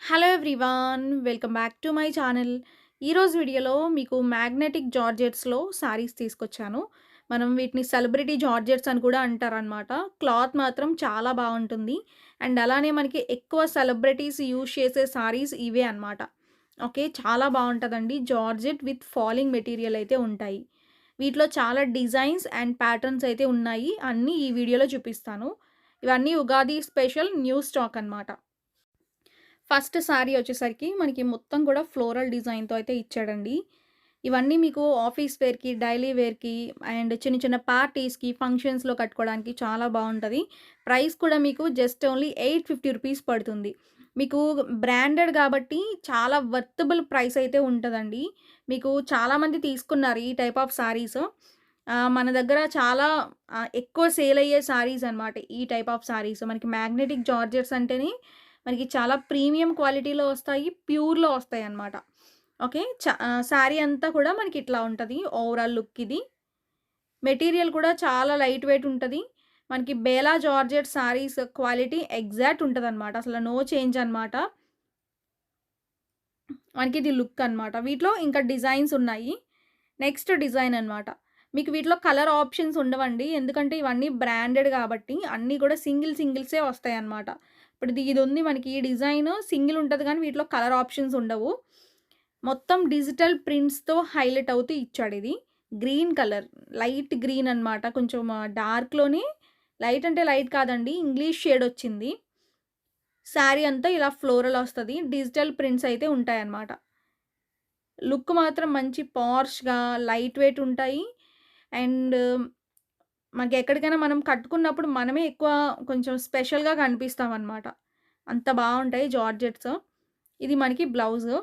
Hello everyone, welcome back to my channel. ఈరోజు వీడియోలో మీకు మ్యాగ్నెటిక్ జార్జెట్స్లో శారీస్ తీసుకొచ్చాను. మనం వీటిని సెలబ్రిటీ జార్జెట్స్ అని కూడా అంటారనమాట. క్లాత్ మాత్రం చాలా బాగుంటుంది. అండ్ అలానే మనకి ఎక్కువ సెలబ్రిటీస్ యూజ్ చేసే శారీస్ ఇవే అనమాట. ఓకే, చాలా బాగుంటుందండి. జార్జెట్ విత్ ఫాలింగ్ మెటీరియల్ అయితే ఉంటాయి. వీటిలో చాలా డిజైన్స్ అండ్ ప్యాటర్న్స్ అయితే ఉన్నాయి. అన్నీ ఈ వీడియోలో చూపిస్తాను. ఇవన్నీ ఉగాది స్పెషల్ న్యూ స్టాక్ అనమాట. ఫస్ట్ శారీ వచ్చేసరికి మనకి మొత్తం కూడా ఫ్లోరల్ డిజైన్‌తో అయితే ఇచ్చాడండి. ఇవన్నీ మీకు ఆఫీస్ వేర్‌కి, డైలీ వేర్‌కి అండ్ చిన్న చిన్న పార్టీస్‌కి, ఫంక్షన్స్‌లో కట్టుకోవడానికి చాలా బావుంటది. ప్రైస్ కూడా మీకు జస్ట్ ఓన్లీ రూ. 850 పడుతుంది. మీకు బ్రాండెడ్ కాబట్టి చాలా వర్తబుల్ ప్రైస్ అయితే ఉంటదండి. మీకు చాలామంది తీసుకున్నారు ఈ టైప్ ఆఫ్ శారీస్. మన దగ్గర చాలా ఎక్కువ సేల్ అయ్యే శారీస్ అనమాట ఈ టైప్ ఆఫ్ శారీస్. మనకి మ్యాగ్నెటిక్ జార్జెట్స్ అంటేనే మనకి చాలా ప్రీమియం క్వాలిటీలో వస్తాయి. ప్యూర్‌లో వస్తాయన్నమాట. ఓకే. శారీ అంతా కూడా మనకి ఇట్లా ఉంటది. ఓవరాల్ లుక్ ఇది. మెటీరియల్ కూడా చాలా లైట్ వెయిట్ ఉంటది. మనకి Bela georgette saris quality exact ఉంటదన్నమాట. అసలు నో చేంజ్ అన్నమాట. మనకి ఇది లుక్ అన్నమాట. వీటిలో ఇంకా డిజైన్స్ ఉన్నాయి. నెక్స్ట్ డిజైన్ అన్నమాట. మీకు వీటిలో కలర్ ఆప్షన్స్ ఉండవండి. ఎందుకంటే ఇవన్నీ బ్రాండెడ్ కాబట్టి అన్నీ కూడా సింగిల్సే వస్తాయన్నమాట. ఇప్పుడు ఇది ఉంది మనకి ఈ డిజైన్ సింగిల్ ఉంటది గానీ వీటిలో కలర్ ఆప్షన్స్ ఉండవు. మొత్తం డిజిటల్ ప్రింట్స్‌తో హైలైట్ అవుతూ ఇచ్చాడిది. గ్రీన్ కలర్, లైట్ గ్రీన్ అన్నమాట. కొంచెం డార్క్‌లోనే లైట్ అంటే లైట్ కాదండి. ఇంగ్లీష్ షేడ్ వచ్చింది. శారీ అంతా ఇలా ఫ్లోరల్ వస్తది. డిజిటల్ ప్రింట్స్ అయితే ఉంటాయన్నమాట. లుక్ మాత్రం మంచి పార్ష్‌గా లైట్ వెయిట్ ఉంటాయి. అండ్ మనకెక్కడికైనా మనం కట్టుకున్నప్పుడు మనమే ఎక్కువ కొంచెం స్పెషల్‌గా కనిపిస్తామనమాట. అంత బావుంటాయి జార్జెట్స్. ఇది మనకి బ్లౌజు.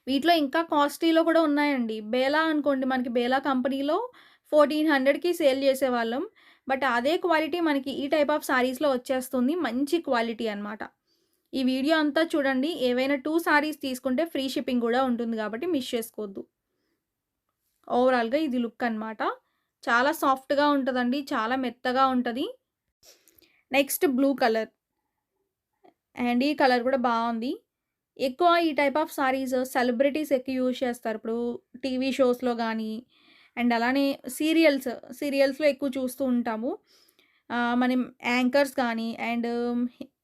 వీటిలో ఇంకా కాస్ట్‌లీలో కూడా ఉన్నాయండి. బేలా అనుకోండి, మనకి బేలా కంపెనీలో 1400కి సేల్ చేసేవాళ్ళం. బట్ అదే క్వాలిటీ మనకి ఈ టైప్ ఆఫ్ శారీస్‌లో వచ్చేస్తుంది. మంచి క్వాలిటీ అనమాట. ఈ వీడియో అంతా చూడండి. ఏవైనా 2 శారీస్ తీసుకుంటే ఫ్రీ షిప్పింగ్ కూడా ఉంటుంది కాబట్టి మిస్ చేసుకోవద్దు. ఓవరాల్‌గా ఇది లుక్ అనమాట. చాలా సాఫ్ట్‌గా ఉంటదండి. చాలా మెత్తగా ఉంటది. Next blue colour. అండ్ ఈ కలర్ కూడా బావుంది. ఎక్కువ ఈ టైప్ ఆఫ్ సారీస్ సెలబ్రిటీస్ ఎక్కువ యూజ్ చేస్తారు. ఇప్పుడు టీవీ షోస్‌లో గానీ, అండ్ అలానే సీరియల్స్‌లో ఎక్కువ చూస్తూ ఉంటాము. మనం యాంకర్స్ కానీ అండ్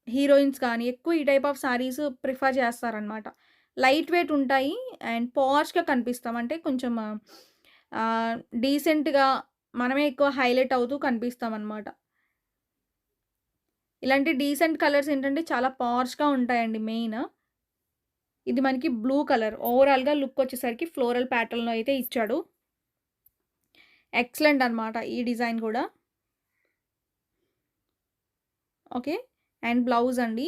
హీరోయిన్స్ కానీ ఎక్కువ ఈ టైప్ ఆఫ్ సారీస్ ప్రిఫర్ చేస్తారనమాట. లైట్ వెయిట్ ఉంటాయి అండ్ పాష్‌గా కనిపిస్తాం. అంటే కొంచెం డీసెంట్‌గా మనమే ఎక్కువ హైలైట్ అవుతూ కనిపిస్తామనమాట. ఇలాంటి డీసెంట్ కలర్స్ ఏంటంటే చాలా పాష్‌గా ఉంటాయండి మెయిన్. ఇది మనకి బ్లూ కలర్. ఓవరాల్‌గా లుక్ వచ్చేసరికి ఫ్లోరల్ ప్యాటర్న్‌లో అయితే ఇచ్చాడు. ఎక్సలెంట్ అనమాట ఈ డిజైన్ గూడా. ఓకే. అండ్ బ్లౌజ్ అండి.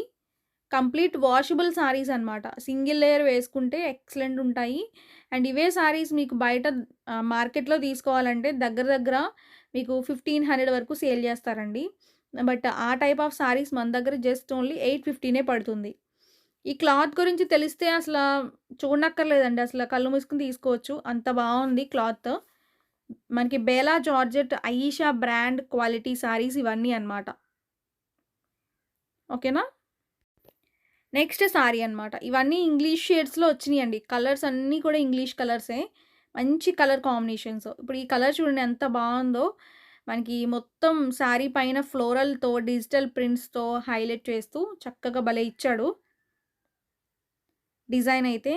కంప్లీట్ వాషబుల్ సారీస్ అనమాట. సింగిల్ లేయర్ వేసుకుంటే ఎక్సలెంట్ ఉంటాయి. అండ్ ఇవే సారీస్ మీకు బయట మార్కెట్‌లో తీసుకోవాలంటే దగ్గర దగ్గర మీకు 1500 వరకు సేల్ చేస్తారండి. బట్ ఆ టైప్ ఆఫ్ సారీస్ మన దగ్గర జస్ట్ ఓన్లీ 850నే పడుతుంది. ఈ క్లాత్ గురించి తెలిస్తే చూడనక్కర్లేదండి. అసల కళ్ళు మూసుకొని తీసుకోవచ్చు. అంత బావుంది క్లాత్. మనకి Bela georgette, అయీషా brand quality saris ఇవన్నీ అన్నమాట. ఓకేనా? నెక్స్ట్ సారీ అన్నమాట. ఇవన్నీ ఇంగ్లీష్ షేడ్స్‌లో వచ్చినియండి. కలర్స్ అన్నీ కూడా ఇంగ్లీష్ కలర్సే. మంచి కలర్ కాంబినేషన్స్. ఇప్పుడు ఈ కలర్ చూడండి ఎంత బావుందో. మనకి మొత్తం సారీ పైన ఫ్లోరల్‌తో, డిజిటల్ ప్రింట్స్‌తో హైలైట్ చేస్తూ చక్కగా భలే ఇచ్చాడు. డిజైన్ అయితే.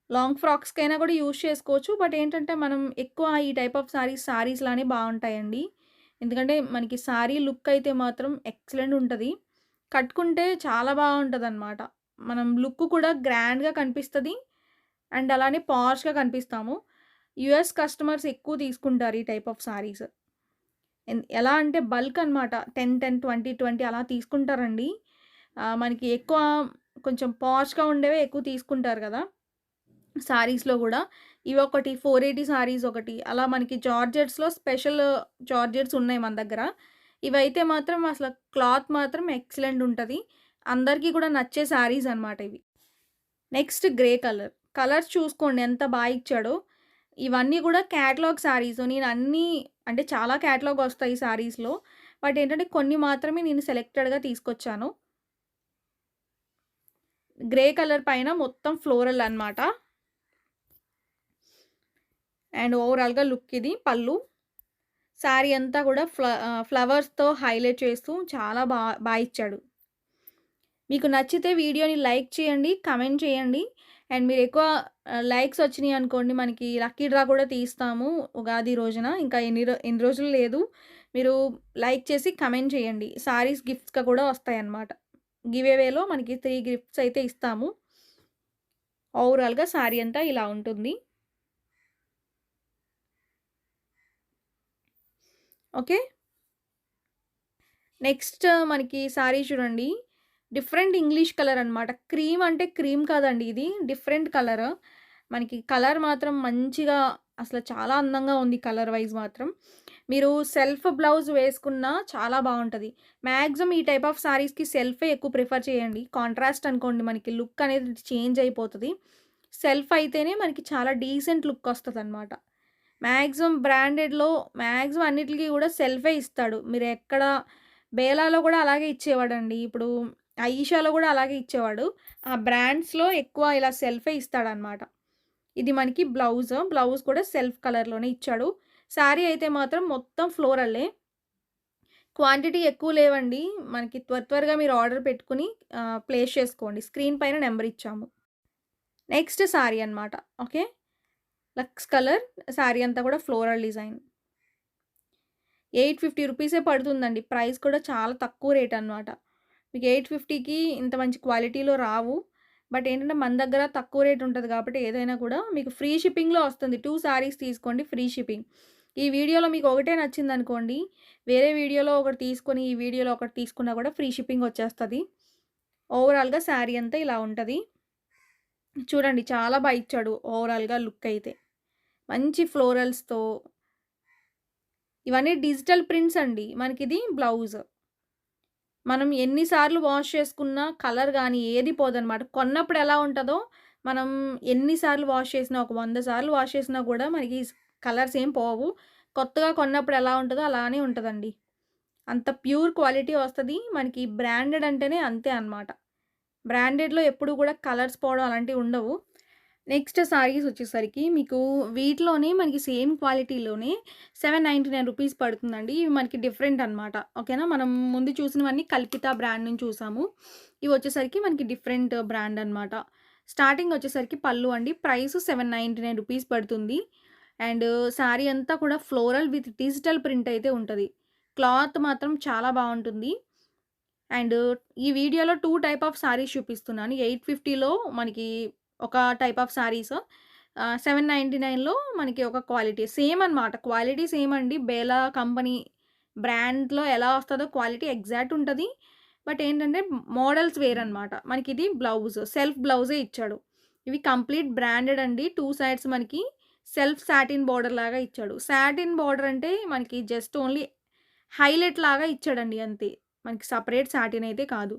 లాంగ్ ఫ్రాక్స్‌కైనా కూడా యూజ్ చేసుకోవచ్చు. బట్ ఏంటంటే మనం ఎక్కువ ఈ టైప్ ఆఫ్ సారీస్‌లానే బావుంటాయండి. ఎందుకంటే మనకి సారీ లుక్ అయితే మాత్రం ఎక్సలెంట్ ఉంటది. కట్టుకుంటే చాలా బావుంటదనమాట. మనం లుక్ కూడా గ్రాండ్‌గా కనిపిస్తది. అండ్ అలానే పాష్‌గా కనిపిస్తాము. యూఎస్ కస్టమర్స్ ఎక్కువ తీసుకుంటారు ఈ టైప్ ఆఫ్ సారీస్. ఎలా అంటే బల్క్ అనమాట. 10, 10, 20, 20 అలా తీసుకుంటారండి. మనకి ఎక్కువ కొంచెం పాష్‌గా ఉండేవే ఎక్కువ తీసుకుంటారు గదా! సారీస్‌లో గూడా. ఇవొకటి 480 సారీస్ ఒకటి. అలా మనకి జార్జెట్స్‌లో స్పెషల్ జార్జెట్స్ ఉన్నాయి మన దగ్గర. ఇవైతే మాత్రం అసల క్లాత్ మాత్రం ఎక్సలెంట్ ఉంటది. అందరికీ కూడా నచ్చే సారీస్ అనమాట ఇవి. Next grey colour. కలర్స్ చూసుకోండి ఎంత ఇచ్చాడో. ఇవన్నీ గూడా క్యాటలాగ్ సారీస్. నేనన్నీ అంటే చాలా క్యాటలాగ్ వస్తాయి సారీస్‌లో. బట్ ఏంటంటే కొన్ని మాత్రమే నేను సెలెక్టెడ్‌గా తీసుకొచ్చాను. గ్రే కలర్ పైన మొత్తం ఫ్లోరల్ అనమాట. అండ్ ఓవరాల్‌గా లుక్ ఇది పళ్ళు. శారీ అంతా కూడా ఫ్లవర్స్‌తో హైలైట్ చేస్తూ చాలా బా ఇచ్చాడు. మీకు నచ్చితే వీడియోని లైక్ చేయండి, కమెంట్ చేయండి. అండ్ మీరు ఎక్కువ లైక్స్ వచ్చినాయి అనుకోండి మనకి లక్కీ డ్రా కూడా తీస్తాము ఉగాది రోజున. ఇంకా ఎన్ని రోజులు లేదు. మీరు లైక్ చేసి కమెంట్ చేయండి. సారీస్ గిఫ్ట్స్‌గా కూడా వస్తాయన్నమాట. గివ్ అవేలో మనకి 3 గిఫ్ట్స్ అయితే ఇస్తాము. ఓవరాల్‌గా సారీ అంతా ఇలా ఉంటుంది. ఓకే. నెక్స్ట్ మనకి సారీ చూడండి. డిఫరెంట్ ఇంగ్లీష్ కలర్ అనమాట. క్రీమ్ అంటే క్రీమ్ కాదండి ఇది. Different colour. మనకి కలర్ మాత్రం మంచిగా అసలు చాలా అందంగా ఉంది కలర్ వైస్ మాత్రం. మీరు సెల్ఫ్ బ్లౌజ్ వేసుకున్నా చాలా బావుంటది. మాక్సిమం ఈ టైప్ ఆఫ్ సారీస్‌కి సెల్ఫే ఎక్కువ ప్రిఫర్ చేయండి. కాంట్రాస్ట్ అనుకోండి మనకి లుక్ అనేది చేంజ్ అయిపోతది. సెల్ఫ్ అయితేనే మనకి చాలా డీసెంట్ లుక్ వస్తదనమాట. మాక్సిమం బ్రాండెడ్‌లో మాక్సిమం అన్నిట్లికి కూడా సెల్ఫే ఇస్తాడు. మీరెక్కడ బేలాలో కూడా అలాగే ఇచ్చేవాడండి. ఇప్పుడు ఆయిషాలో కూడా అలాగే ఇచ్చేవాడు. ఆ బ్రాండ్స్‌లో ఎక్కువ ఇలా సెల్ఫే ఇస్తాడనమాట. ఇది మనకి బ్లౌజ్. బ్లౌజ్ కూడా సెల్ఫ్ కలర్‌లోనే ఇచ్చాడు. శారీ అయితే మాత్రం మొత్తం ఫ్లోరల్లే. క్వాంటిటీ ఎక్కువ లేవండి. మనకి త్వరగా మీరు ఆర్డర్ పెట్టుకొని ప్లేస్ చేసుకోండి. స్క్రీన్ పైన నంబర్ ఇచ్చాము. నెక్స్ట్ శారీ అనమాట. ఓకే. లక్స్ కలర్ శారీ అంతా కూడా ఫ్లోరల్ డిజైన్. 850 రూపీసే పడుతుందండి. ప్రైస్ కూడా చాలా తక్కువ రేట్ అనమాట. మీకు 850కి ఇంత మంచి క్వాలిటీలో రావు. బట్ ఏంటంటే మన దగ్గర తక్కువ రేట్ ఉంటది కాబట్టి ఏదైనా కూడా మీకు ఫ్రీ షిప్పింగ్‌లో వస్తుంది. 2 శారీస్ తీసుకోండి ఫ్రీ షిప్పింగ్. ఈ వీడియోలో మీకు ఒకటే నచ్చిందనుకోండి, వేరే వీడియోలో ఒకటి తీసుకొని, ఈ వీడియోలో ఒకటి తీసుకున్నా కూడా ఫ్రీ షిప్పింగ్ వచ్చేస్తది. ఓవరాల్‌గా శారీ అంతా ఇలా ఉంటది. చూడండి చాలా బా ఇచ్చాడు ఓవరాల్‌గా లుక్ అయితే. మంచి ఫ్లోరల్స్‌తో ఇవన్నీ డిజిటల్ ప్రింట్స్ అండి. మనకిది బ్లౌజ్. మనం ఎన్ని సార్లు వాష్ చేసుకున్నా కలర్ గానీ ఏది పోదనమాట. కొన్నప్పుడు ఎలా ఉంటదో, మనం ఎన్ని సార్లు వాష్ చేసినా ఒక 100 సార్లు వాష్ చేసినా గూడా మనకి కలర్స్ ఏం పోవు. కొత్తగా కొన్నప్పుడు ఎలా ఉంటదో అలానే ఉంటదండి. అంత ప్యూర్ క్వాలిటీ వస్తది. మనకి బ్రాండెడ్ అంటేనే అంతే అనమాట. బ్రాండెడ్‌లో ఎప్పుడు గూడా కలర్స్ పోవడం అలాంటివి ఉండవు. నెక్స్ట్ సారీస్ వచ్చేసరికి మీకు వీటిలోనే మనకి సేమ్ క్వాలిటీలోనే 799 రూపీస్ పడుతుందండి. ఇవి మనకి డిఫరెంట్ అనమాట. ఓకేనా. మనం ముందు చూసినవన్నీ కల్పిత బ్రాండ్ నుంచి చూసాము. ఇవి వచ్చేసరికి మనకి డిఫరెంట్ బ్రాండ్ అనమాట. స్టార్టింగ్ వచ్చేసరికి పళ్ళు అండి. ప్రైస్ 799 రూపీస్ పడుతుంది. అండ్ శారీ అంతా కూడా ఫ్లోరల్ విత్ డిజిటల్ ప్రింట్ అయితే ఉంటది. క్లాత్ మాత్రం చాలా బావుంటుంది. అండ్ ఈ వీడియోలో 2 టైప్ ఆఫ్ సారీస్ చూపిస్తున్నాను. 850లో మనకి ఒక టైప్ ఆఫ్ సారీస్. 799లో మనకి ఒక క్వాలిటీ. సేమ్ అనమాట. క్వాలిటీ సేమ్ అండి. బేలా కంపెనీ బ్రాండ్‌లో ఎలా వస్తదో క్వాలిటీ ఎగ్జాక్ట్ ఉంటది. బట్ ఏంటంటే మోడల్స్ వేరనమాట. మనకిది బ్లౌజ్. సెల్ఫ్ బ్లౌజే ఇచ్చాడు. ఇవి కంప్లీట్ బ్రాండెడ్ అండి. 2 సైడ్స్ మనకి సెల్ఫ్ సాటిన్ బోర్డర్ లాగా ఇచ్చాడు. సాటిన్ బోర్డర్ అంటే మనకి జస్ట్ ఓన్లీ హైలైట్ లాగా ఇచ్చాడండి అంతే. మనకి సెపరేట్ సాటిన్ అయితే కాదు.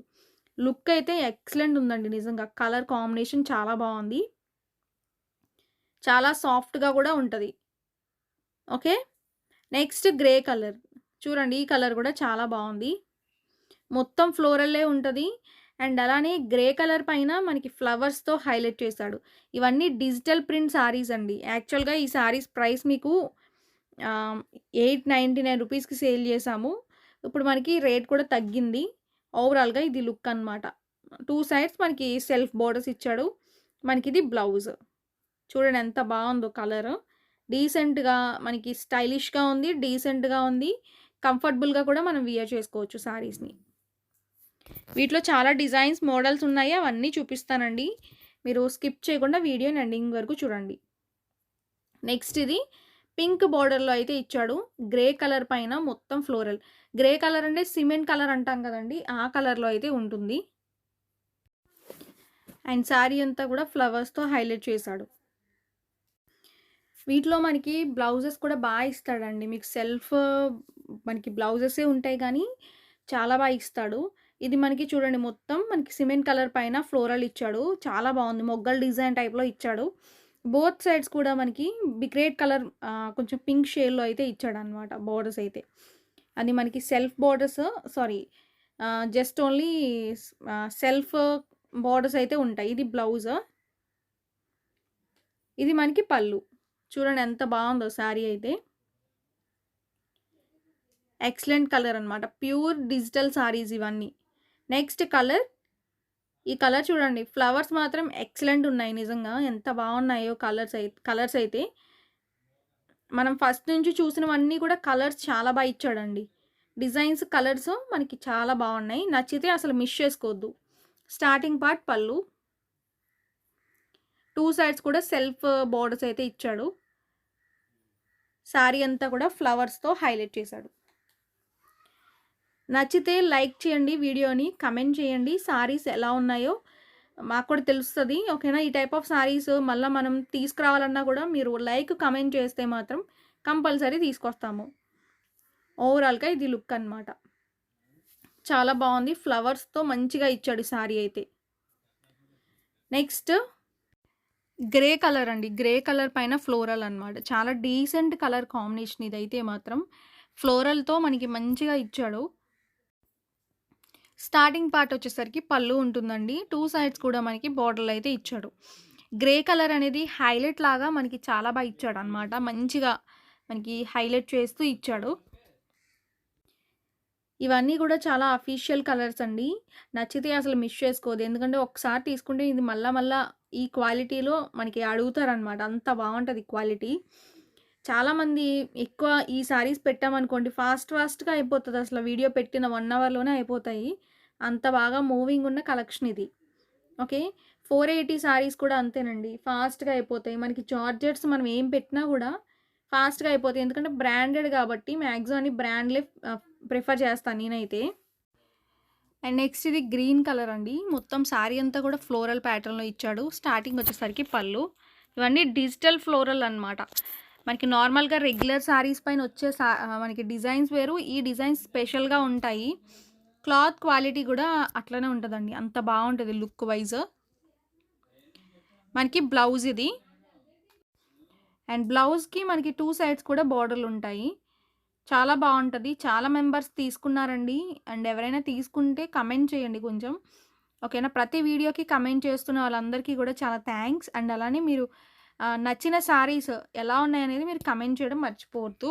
లుక్ అయితే ఎక్సలెంట్ ఉందండి నిజంగా. కలర్ కాంబినేషన్ చాలా బావుంది. చాలా సాఫ్ట్‌గా గూడా ఉంటది. ఓకే. Next grey colour. చూడండి ఈ కలర్ గూడా చాలా బావుంది. మొత్తం ఫ్లోరల్లే ఉంటది. అండ్ అలానే గ్రే కలర్ పైన మనకి ఫ్లవర్స్‌తో హైలైట్ చేశాడు. ఇవన్నీ డిజిటల్ ప్రింట్ సారీస్ అండి. యాక్చువల్‌గా ఈ సారీస్ ప్రైస్ మీకు 899 రూపీస్‌కి సేల్ చేసాము. ఇప్పుడు మనకి రేట్ కూడా తగ్గింది. ఓవరాల్‌గా ఇది లుక్ అనమాట. 2 సైడ్స్ మనకి సెల్ఫ్ బోర్డర్స్ ఇచ్చాడు. మనకిది బ్లౌజ్. చూడండి ఎంత బావుందో కలరు. డీసెంట్‌గా మనకి స్టైలిష్‌గా ఉంది. డీసెంట్‌గా ఉంది. కంఫర్టబుల్‌గా కూడా మనం వియర్ చేసుకోవచ్చు సారీస్‌ని. వీటిలో చాలా డిజైన్స్, మోడల్స్ ఉన్నాయి. అవన్నీ చూపిస్తానండి. మీరు స్కిప్ చేయకుండా వీడియోని ఎండింగ్ వరకు చూడండి. నెక్స్ట్ ఇది పింక్ బోర్డర్‌లో అయితే ఇచ్చాడు. గ్రే కలర్ పైన మొత్తం ఫ్లోరల్. గ్రే కలర్ అంటే సిమెంట్ కలర్ అంటాం కదండీ! ఆ కలర్‌లో అయితే ఉంటుంది. అండ్ శారీ అంతా కూడా ఫ్లవర్స్‌తో హైలైట్ చేశాడు. వీటిలో మనకి బ్లౌజెస్ కూడా ఇస్తాడండి. మీకు మనకి బ్లౌజెసే ఉంటాయి కానీ చాలా ఇస్తాడు. ఇది మనకి చూడండి మొత్తం మనకి సిమెంట్ కలర్ పైన ఫ్లోరల్ ఇచ్చాడు. చాలా బావుంది. మొగ్గల డిజైన్ టైప్‌లో ఇచ్చాడు. బోత్ సైడ్స్ కూడా మనకి బిగ్రేట్ కలర్ కొంచెం పింక్ షేడ్‌లో అయితే ఇచ్చాడనమాట బోర్డర్స్ అయితే. అది మనకి self borders sorry just only self borders అయితే ఉంటాయి. ఇది బ్లౌజ్. ఇది మనకి పళ్ళు. చూడండి ఎంత బావుందో శారీ అయితే. ఎక్సలెంట్ కలర్ అనమాట. ప్యూర్ డిజిటల్ సారీస్ ఇవన్నీ. Next colour. ఈ కలర్ చూడండి. ఫ్లవర్స్ మాత్రం ఎక్సలెంట్ ఉన్నాయి నిజంగా. ఎంత బావున్నాయో కలర్స్ అయితే. మనం ఫస్ట్ నుంచి చూసినవన్నీ కూడా కలర్స్ చాలా బా ఇచ్చాడండి. డిజైన్స్, కలర్స్ మనకి చాలా బావున్నాయి. నచ్చితే అసలు మిస్ చేసుకోవద్దు. స్టార్టింగ్ పార్ట్ పళ్ళు. 2 సైడ్స్ కూడా సెల్ఫ్ బోర్డర్స్ అయితే ఇచ్చాడు. శారీ అంతా కూడా ఫ్లవర్స్‌తో హైలైట్ చేశాడు. నచ్చితే లైక్ చేయండి వీడియోని, కమెంట్ చేయండి. సారీస్ ఎలా ఉన్నాయో మాకు కూడా తెలుస్తది. ఓకేనా? ఈ టైప్ ఆఫ్ సారీస్ మళ్ళా మనం తీసుకురావాలన్నా కూడా మీరు లైక్, కమెంట్ చేస్తే మాత్రం కంపల్సరీ తీసుకొస్తాము. ఓవరాల్‌గా ఇది లుక్ అనమాట. చాలా బావుంది. ఫ్లవర్స్‌తో మంచిగా ఇచ్చాడు సారీ అయితే. నెక్స్ట్ గ్రే కలర్ అండి. గ్రే కలర్ పైన ఫ్లోరల్ అనమాట. చాలా డీసెంట్ కలర్ కాంబినేషన్ ఇదైతే మాత్రం. ఫ్లోరల్‌తో మనకి మంచిగా ఇచ్చాడు. స్టార్టింగ్ పార్ట్ వచ్చేసరికి పళ్ళు ఉంటుందండి. 2 సైడ్స్ కూడా మనకి బోర్డర్‌లు అయితే ఇచ్చాడు. గ్రే కలర్ అనేది హైలైట్ లాగా మనకి చాలా బా ఇచ్చాడనమాట. మంచిగా మనకి హైలైట్ చేస్తూ ఇచ్చాడు. ఇవన్నీ కూడా చాలా అఫీషియల్ కలర్స్ అండి. నచ్చితే అసలు మిస్ చేసుకోవద్దు. ఎందుకంటే ఒకసారి తీసుకుంటే ఇది మళ్ళా ఈ క్వాలిటీలో మనకి అడుగుతారనమాట. అంత బావుంటది క్వాలిటీ. చాలామంది ఎక్కువ ఈ సారీస్ పెట్టామనుకోండి ఫాస్ట్‌గా అయిపోతది. అసలు వీడియో పెట్టిన 1 అవర్‌లోనే అయిపోతాయి. అంత బాగా మూవింగ్ ఉన్న కలెక్షన్ ఇది. ఓకే. 480 సారీస్ కూడా అంతేనండి. ఫాస్ట్‌గా అయిపోతాయి. మనకి జార్జెట్స్ మనం ఏం పెట్టినా కూడా ఫాస్ట్‌గా అయిపోతాయి. ఎందుకంటే బ్రాండెడ్ కాబట్టి మాక్సిమం అన్ని బ్రాండ్‌లే ప్రిఫర్ చేస్తాను నేనైతే. అండ్ నెక్స్ట్ ఇది గ్రీన్ కలర్ అండి. మొత్తం శారీ అంతా కూడా ఫ్లోరల్ ప్యాటర్న్‌లో ఇచ్చాడు. స్టార్టింగ్ వచ్చేసరికి పళ్ళు. ఇవన్నీ డిజిటల్ ఫ్లోరల్ అనమాట. మనకి నార్మల్‌గా రెగ్యులర్ శారీస్ పైన వచ్చే మనకి డిజైన్స్ వేరు. ఈ డిజైన్స్ స్పెషల్‌గా ఉంటాయి. క్లాత్ క్వాలిటీ కూడా అట్లనే ఉంటదండి. అంత బావుంటది లుక్ వైస్. మనకి బ్లౌజ్ ఇది. అండ్ బ్లౌజ్‌కి మనకి 2 సైడ్స్ కూడా బోర్డర్‌లు ఉంటాయి. చాలా బావుంటది. చాలా మెంబర్స్ తీసుకున్నారండి. అండ్ ఎవరైనా తీసుకుంటే కమెంట్ చేయండి కొంచెం. ఓకేనా? ప్రతి వీడియోకి కమెంట్ చేస్తున్న వాళ్ళందరికీ కూడా చాలా థాంక్స్. అండ్ అలానే మీరు నచ్చిన సారీస్ ఎలా ఉన్నాయనేది మీరు కమెంట్ చేయడం మర్చిపోవద్దు.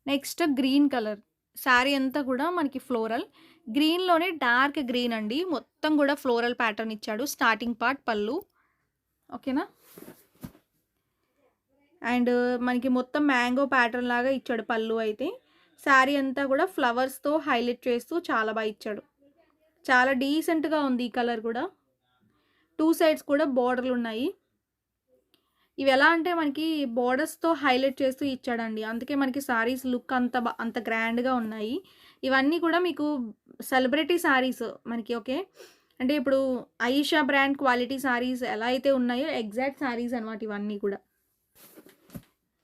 Next green colour. శారీ అంతా కూడా మనకి ఫ్లోరల్. గ్రీన్‌లోనే డార్క్ గ్రీన్ అండి. మొత్తం కూడా ఫ్లోరల్ ప్యాటర్న్ ఇచ్చాడు. స్టార్టింగ్ పార్ట్ పళ్ళు. ఓకేనా? అండ్ మనకి మొత్తం మ్యాంగో ప్యాటర్న్ లాగా ఇచ్చాడు పళ్ళు అయితే. శారీ అంతా కూడా ఫ్లవర్స్‌తో హైలైట్ చేస్తూ చాలా బా ఇచ్చాడు. చాలా డీసెంట్‌గా ఉంది ఈ కలర్ కూడా. 2 సైడ్స్ కూడా బోర్డర్‌లు ఉన్నాయి. ఇవి ఎలా అంటే మనకి బోర్డర్స్‌తో హైలైట్ చేస్తూ ఇచ్చాడండి. అందుకే మనకి సారీస్ లుక్ అంత గ్రాండ్‌గా ఉన్నాయి. ఇవన్నీ కూడా మీకు సెలబ్రిటీ సారీస్ మనకి. ఓకే. అంటే ఇప్పుడు ఆయిషా బ్రాండ్ క్వాలిటీ సారీస్ ఎలా అయితే ఉన్నాయో ఎగ్జాక్ట్ సారీస్ అనమాట ఇవన్నీ కూడా.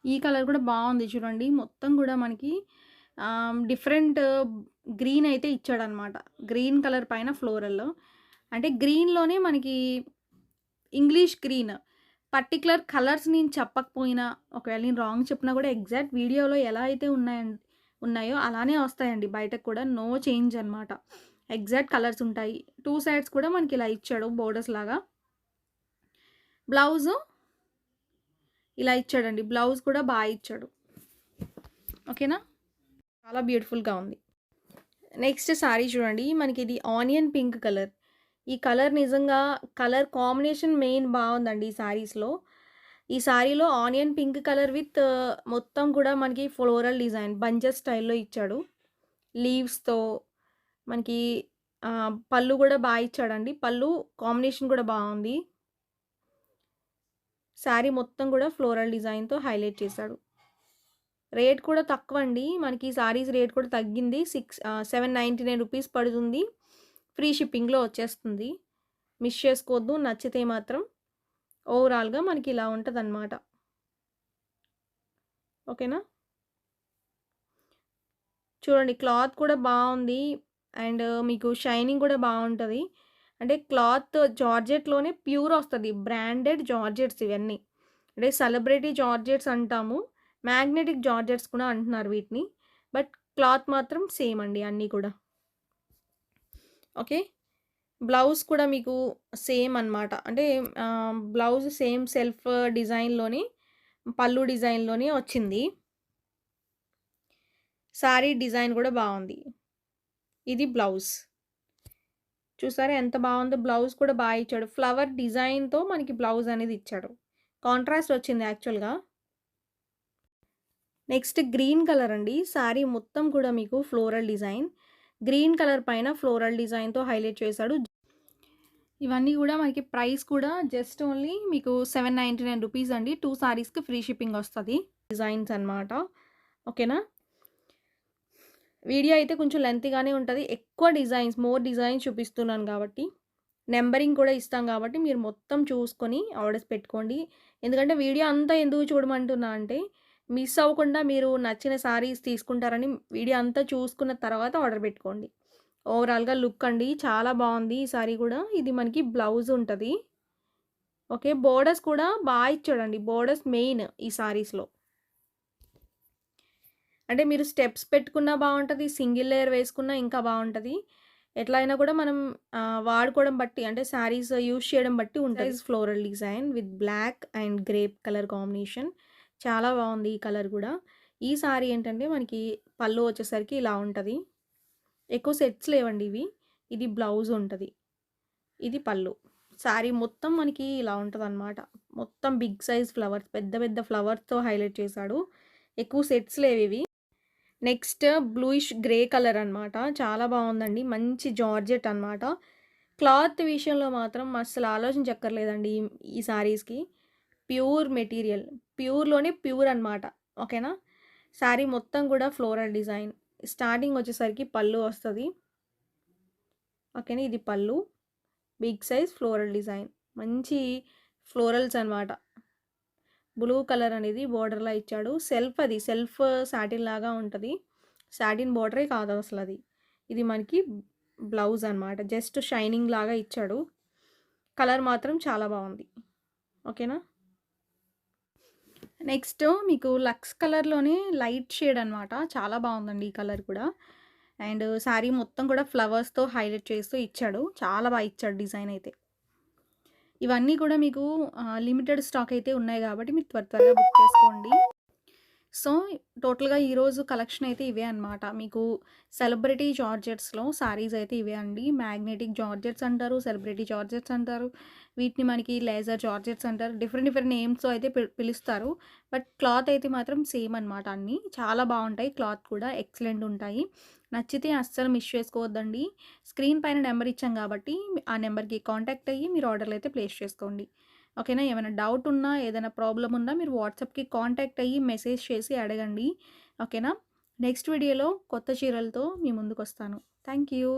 ఈ కలర్ కూడా బావుంది చూడండి. మొత్తం కూడా మనకి డిఫరెంట్ గ్రీన్ అయితే ఇచ్చాడనమాట. గ్రీన్ కలర్ పైన ఫ్లోరల్. అంటే గ్రీన్‌లోనే మనకి ఇంగ్లీష్ గ్రీన్. పర్టిక్యులర్ కలర్స్ నేను చెప్పకపోయినా, ఒకవేళ నేను రాంగ్ చెప్పినా కూడా ఎగ్జాక్ట్ వీడియోలో ఎలా అయితే ఉన్నాయో అలానే వస్తాయండి బయటకు కూడా. నో చేంజ్ అనమాట. ఎగ్జాక్ట్ కలర్స్ ఉంటాయి. 2 సైడ్స్ కూడా మనకి ఇలా ఇచ్చాడు బోర్డర్స్ లాగా. బ్లౌజు ఇలా ఇచ్చాడండి. బ్లౌజ్ కూడా బా ఇచ్చాడు. ఓకేనా? చాలా బ్యూటిఫుల్‌గా ఉంది. నెక్స్ట్ సారీ చూడండి. మనకి ఇది ఆనియన్ పింక్ కలర్. ఈ కలర్ నిజంగా కలర్ కాంబినేషన్ మెయిన్ బావుందండి ఈ సారీస్‌లో. ఈ సారీలో ఆనియన్ పింక్ కలర్ విత్ మొత్తం కూడా మనకి ఫ్లోరల్ డిజైన్ బంచెస్ స్టైల్‌లో ఇచ్చాడు. లీవ్స్‌తో మనకి పళ్ళు కూడా బా ఇచ్చాడండి. పళ్ళు కాంబినేషన్ కూడా బావుంది. శారీ మొత్తం కూడా ఫ్లోరల్ డిజైన్‌తో హైలైట్ చేశాడు. రేట్ కూడా తక్కువండి. మనకి సారీస్ రేట్ కూడా తగ్గింది. 799 రూపీస్ పడుతుంది. ఫ్రీ షిప్పింగ్‌లో వచ్చేస్తుంది. మిస్ చేసుకోవద్దు. నచ్చితే మాత్రం ఓవరాల్‌గా మనకి ఇలా ఉంటదనమాట. ఓకేనా? చూడండి క్లాత్ కూడా బావుంది. అండ్ మీకు షైనింగ్ కూడా బావుంటది. అంటే క్లాత్ జార్జెట్‌లోనే ప్యూర్ వస్తది. బ్రాండెడ్ జార్జెట్స్ ఇవన్నీ. అంటే సెలబ్రిటీ జార్జెట్స్ అంటాము. మ్యాగ్నెటిక్ జార్జెట్స్ కూడా అంటున్నారు వీటిని. బట్ క్లాత్ మాత్రం సేమ్ అండి అన్నీ కూడా. ఓకే. బ్లౌజ్ కూడా మీకు సేమ్ అనమాట. అంటే బ్లౌజ్ సేమ్ సెల్ఫ్ డిజైన్‌లోని పళ్ళు డిజైన్‌లోనే వచ్చింది. శారీ డిజైన్ గూడా బావుంది. ఇది బ్లౌజ్. చూసారా ఎంత బావుందో? బ్లౌజ్ కూడా బా ఇచ్చాడు. ఫ్లవర్ డిజైన్‌తో మనకి బ్లౌజ్ అనేది ఇచ్చాడు. కాంట్రాస్ట్ వచ్చింది యాక్చువల్‌గా. నెక్స్ట్ గ్రీన్ కలర్ అండి. శారీ మొత్తం కూడా మీకు ఫ్లోరల్ డిజైన్. గ్రీన్ కలర్ పైన ఫ్లోరల్ డిజైన్‌తో హైలైట్ చేశాడు. ఇవన్నీ గూడా మనకి ప్రైస్ కూడా జస్ట్ ఓన్లీ మీకు రూ. 799 అండి. 2 సారీస్‌కి ఫ్రీ షిప్పింగ్ ఒస్తది. డిజైన్స్ అన్నమాట. ఓకేనా? వీడియో అయితే కొంచెం లెంతీగానే ఉంటది. ఎక్కువ డిజైన్స్, మోర్ డిజైన్స్ చూపిస్తున్నాను గాబట్టి, నంబరింగ్ కూడా ఇస్తాం గాబట్టి, మీరు మొత్తం చూసుకొని ఆర్డర్స్ పెట్టుకోండి. ఎందుకంటే వీడియో అంతా ఎందుకు చూడమంటున్నా అంటే, మిస్ అవ్వకుండా మీరు నచ్చిన సారీస్ తీసుకుంటారని వీడియో అంతా చూసుకున్న తర్వాత ఆర్డర్ పెట్టుకోండి. ఓవరాల్‌గా లుక్ అండి చాలా బావుంది ఈ సారీ గూడా. ఇది మనకి బ్లౌజ్ ఉంటది. ఓకే. బోర్డర్స్ కూడా బా ఇచ్చాడండి. బోర్డర్స్ మెయిన్ ఈ సారీస్‌లో. అంటే మీరు స్టెప్స్ పెట్టుకున్నా బావుంటది. సింగిల్ లేయర్ వేసుకున్నా ఇంకా బావుంటది. ఎట్లా అయినా కూడా మనం వాడుకోవడం బట్టి అంటే శారీస్ యూజ్ చేయడం బట్టి ఉంటది. Floral design with black and grape colour combination. చాలా బావుంది ఈ కలర్ గూడా. ఈ సారీ ఏంటంటే మనకి పళ్ళు వచ్చేసరికి ఇలా ఉంటది. ఎక్కువ సెట్స్ లేవండి ఇవి. ఇది బ్లౌజ్ ఉంటది. ఇది పళ్ళు. శారీ మొత్తం మనకి ఇలా ఉంటదనమాట. మొత్తం బిగ్ సైజ్ ఫ్లవర్స్ పెద్ద పెద్ద ఫ్లవర్స్‌తో హైలైట్ చేశాడు. ఎక్కువ సెట్స్ లేవివి. నెక్స్ట్ బ్లూయిష్ గ్రే కలర్ అనమాట. చాలా బావుందండి. మంచి జార్జెట్ అనమాట. క్లాత్ విషయంలో మాత్రం అస్సలు ఆలోచించక్కర్లేదండి ఈ సారీస్‌కి. Pure material. ప్యూర్‌లోనే ప్యూర్ అనమాట. ఓకేనా? శారీ మొత్తం కూడా ఫ్లోరల్ డిజైన్. స్టార్టింగ్ వచ్చేసరికి పళ్ళు వస్తది. ఓకేనా? ఇది పళ్ళు. Big size floral design. మంచి ఫ్లోరల్స్ అనమాట. బ్లూ కలర్ అనేది బోర్డర్‌లా ఇచ్చాడు. సెల్ఫ్ సాటిన్ లాగా ఉంటది. సాటిన్ బోర్డరే కాదు అసలది. ఇది మనకి బ్లౌజ్ అనమాట. జస్ట్ షైనింగ్ లాగా ఇచ్చాడు. కలర్ మాత్రం చాలా బావుంది. ఓకేనా? నెక్స్ట్ మీకు లక్స్ కలర్‌లోనే లైట్ షేడ్ అనమాట. చాలా బావుందండి ఈ కలర్ కూడా. అండ్ శారీ మొత్తం కూడా ఫ్లవర్స్‌తో హైలైట్ చేస్తూ ఇచ్చాడు. చాలా బా ఇచ్చాడు డిజైన్ అయితే. ఇవన్నీ కూడా మీకు లిమిటెడ్ స్టాక్ అయితే ఉన్నాయి గాబట్టి మీరు త్వరగా బుక్ చేసుకోండి. సో, టోటల్‌గా ఈరోజు కలెక్షన్ అయితే ఇవే అనమాట. మీకు సెలబ్రిటీ జార్జెట్స్‌లో శారీస్ అయితే ఇవే అండి. మ్యాగ్నెటిక్ జార్జెట్స్ అంటారు, సెలబ్రిటీ జార్జెట్స్ అంటారు. వీటిని మనకి లేజర్ జార్జెట్స్ అంటారు. డిఫరెంట్ డిఫరెంట్ నేమ్స్‌తో అయితే పిలుస్తారు. బట్ క్లాత్ అయితే మాత్రం సేమ్ అనమాట అన్నీ. చాలా బావుంటాయి. క్లాత్ కూడా ఎక్సలెంట్ ఉంటాయి. నచ్చితే అస్సలు మిస్ చేసుకోవద్దండి. స్క్రీన్ పైన నెంబర్ ఇచ్చాం కాబట్టి ఆ నెంబర్‌కి కాంటాక్ట్ అయ్యి మీరు ఆర్డర్‌లు అయితే ప్లేస్ చేసుకోండి. ఓకేనా? ఏమైనా డౌట్ ఉన్నా, ఏదైనా ప్రాబ్లమ్ ఉన్నా మీరు వాట్సాప్‌కి కాంటాక్ట్ అయ్యి మెసేజ్ చేసి అడగండి. ఓకేనా? నెక్స్ట్ వీడియోలో కొత్త చీరలతో మీ ముందుకొస్తాను. Thank you.